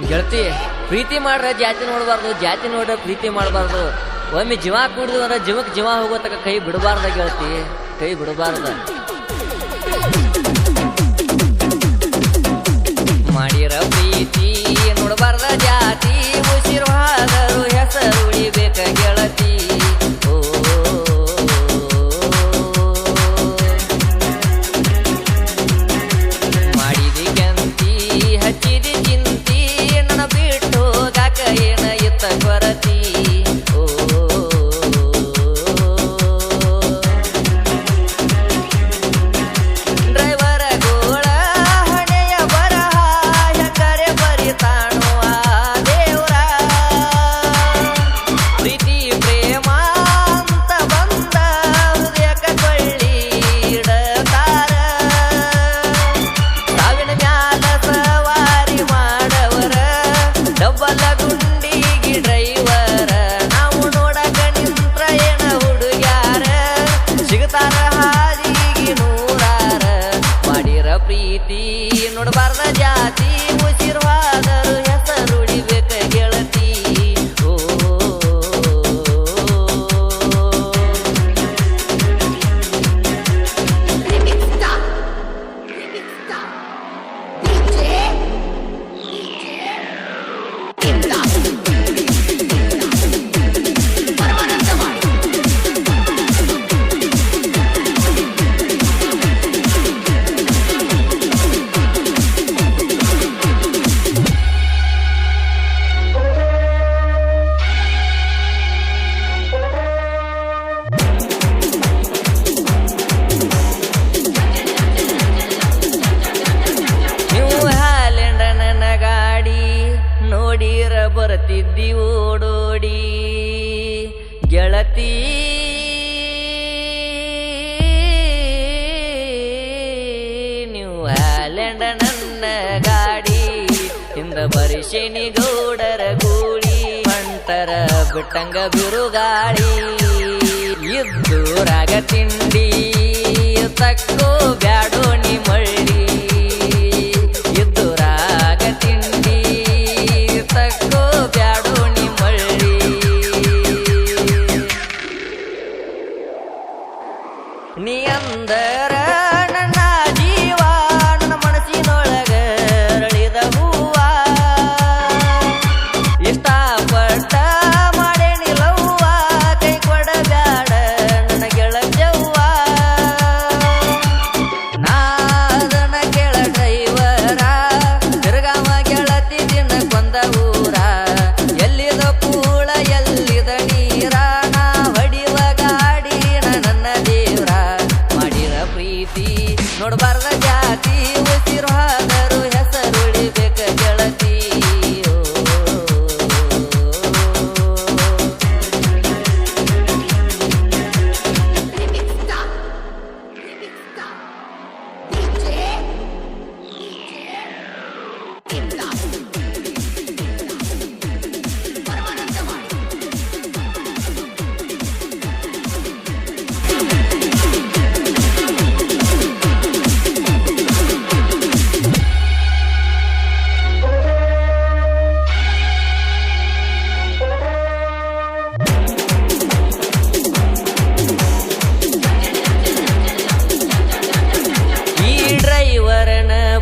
ಗೆಳತಿ ಪ್ರೀತಿ ಮಾಡ್ರೆ ಜಾತಿ ನೋಡಬಾರ್ದು, ಜಾತಿ ನೋಡ್ರೆ ಪ್ರೀತಿ ಮಾಡಬಾರ್ದು. ಒಮ್ಮೆ ಜೀವ ಕುಡಿದು ಅಂದ್ರೆ ಜೀವಕ್ಕೆ ಜೀವ ಹೋಗೋ ತಕ್ಕ ಕೈ ಬಿಡಬಾರ್ದ ಗೆಳತಿ, ಕೈ ಬಿಡಬಾರ್ದ. ಮಾಡಿರ ಪ್ರೀತಿ ನೋಡಬಾರ್ದ ಜಾತಿ, ಉಸಿರುವಾದರೂ ಹೆಸರು ಉಳಿಬೇಕ ಗೆಳತಿ. ಮಾಡಿದಿ ಕೆಂತಿ ಹಚ್ಚಿದಿ ಚಿಂತಿ, ನನ್ನ ಬಿಟ್ಟು ಹೋಗಾಕ ಏನ ಇತ್ತ ಕೊರತಿ. ಪ್ರೀತಿ ನೋಡಬಾರ್ದ ಜಾತಿ, ಉಸಿರುವಾದರೂ ಹೆಸರು ಉಳಿಬೇಕ ಗೆಳತಿ. ನೋಡಿರ ಬರ್ತಿದ್ದಿ ಓಡೋಡಿ ಗೆಳತಿ, ನೀವು ಹ್ಯಾಲೆಂಡ ನನ್ನ ಗಾಡಿ ಹಿಂದ ಬರಿಶೇನಿ ಗೌಡರ ಗೂಳಿ, ಮಂಟರ ಬಿಟ್ಟಂಗ ಬಿರುಗಾಳಿ. ಇದ್ದೂರಾಗ ತಿಂಡಿ ತಕ್ಕೋ ಬ್ಯಾಡೋ ನಿ ಮಳ್ಳಿ, ಇದ್ದೂರಾಗ ತಿಂಡಿ ತಕ್ಕೋ ಬ್ಯಾಡೋ ನಿ ಮಳ್ಳಿ. ನೀ ಅಂದರ ನನ್ನ ಜೀವ, ನನ್ನ ಮನಸ್ಸಿನೊಳಗ ರಳಿದ ಹೂವ, ಇಷ್ಟಪಟ್ಟ ಮಾಡೇನಿಲ್ಲವ್ವ, ಕೈ ಕೊಡಬ್ಯಾಡ ನನ್ನ ಗೆಳತಿಯವ್ವ. ನಾದನ ಕೆಳ ಡ್ರೈವರ ತಿರ್ಗಾವ ಗೆಳತಿ ದಿನ ಕೊಂದ ಊರ, ಎಲ್ಲಿದ ಕೂಳ ಎಲ್ಲಿದ ನೀರ, ನಾ ಹೊಡಿವ ಗಾಡಿ ನನ್ನ ದೇವ್ರ. ಮಾಡಿರ ಪ್ರೀತಿ ನೋಡಬಾರ್ದ ಜಾತಿ, ಉಸಿರುವಾದರೂ ಹೆಸರು ಉಳಿಬೇಕ ಗೆಳತಿ.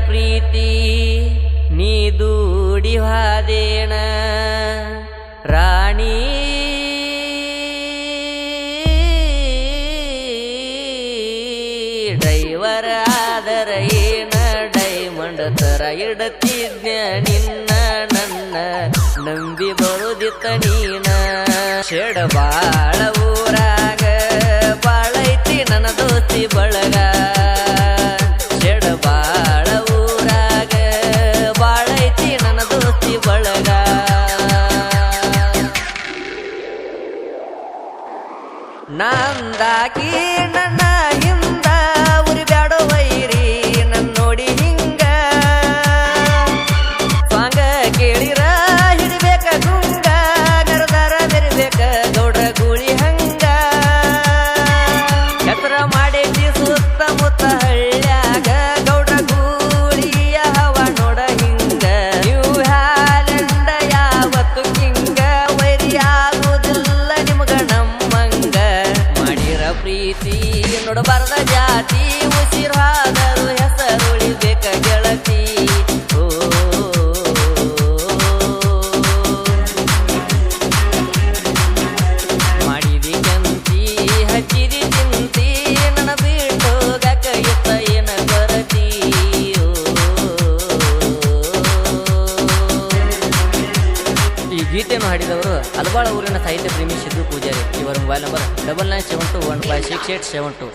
ಪ್ರೀತಿ ನೀ ದೂಡಿ ಹಾದೇಣ ರಾಣಿ, ಡ್ರೈವರ್ ಆದರ ಏನ ಡೈಮಂಡ್ ತರ ಇಡತಿದ್ನ ನಿನ್ನ, ನನ್ನ ನಂಬಿ ಬರುದಿತ್ತ ನೀನ. ಶೆಡ ಬಾಳ ಊರಾಗ ಬಾಳೈತಿ ನನ್ನ ದೋಸ್ತಿ ಬಳಗ, ಶೆಡ ಬಾಳ ಊರಾಗ ಬಾಳೈತಿ ನನ್ನ ದೋಸ್ತಿ ಬಳಗ. ನಂದಾಕಿ ನನ್ನ ಹಿಂದ ಉರಿ ಬ್ಯಾಡೋ ವೈರಿ, ನನ್ನ ನೋಡಿ ಹಿಂಗ ಸ್ವಾಂಗ ಕೇಳಿರ ಹಿಡಿಬೇಕ ಗುಂಗ, ಗರದಾರ ಬೆರಿಬೇಕ ಗೌಡ್ರ ಗೂಳಿ ಹಂಗ. ಹೆಸರ ಮಾಡೈತಿ ಸುತ್ತಮುತ್ತ ಗೆಳತಿ ನೋಡಬಾರದ ಜಾತಿ ಉಸಿರಾದರೂ ಹೆಸರುಳಿಬೇಕ ಗೆಳತಿ ಓ ಮಾಡಿದಿ ಕಂತಿ ಹಚ್ಚಿದಿ ತಿಂತಿ ನನ್ನ ಬಿಟ್ಟು ಗಕ ಇತ್ತ ಏನ ಕೊರತಿ ಈ ಗೀತೆಯನ್ನು ಹಾಡಿದವರು ಅಲಬಾಳ ಊರಿನ ಸಾಹಿತ್ಯ ಪ್ರೇಮಿ ಸಿದ್ದು ಪೂಜಾರಿ. ಇವರ ಮೊಬೈಲ್ ನಂಬರ್ 9972156872.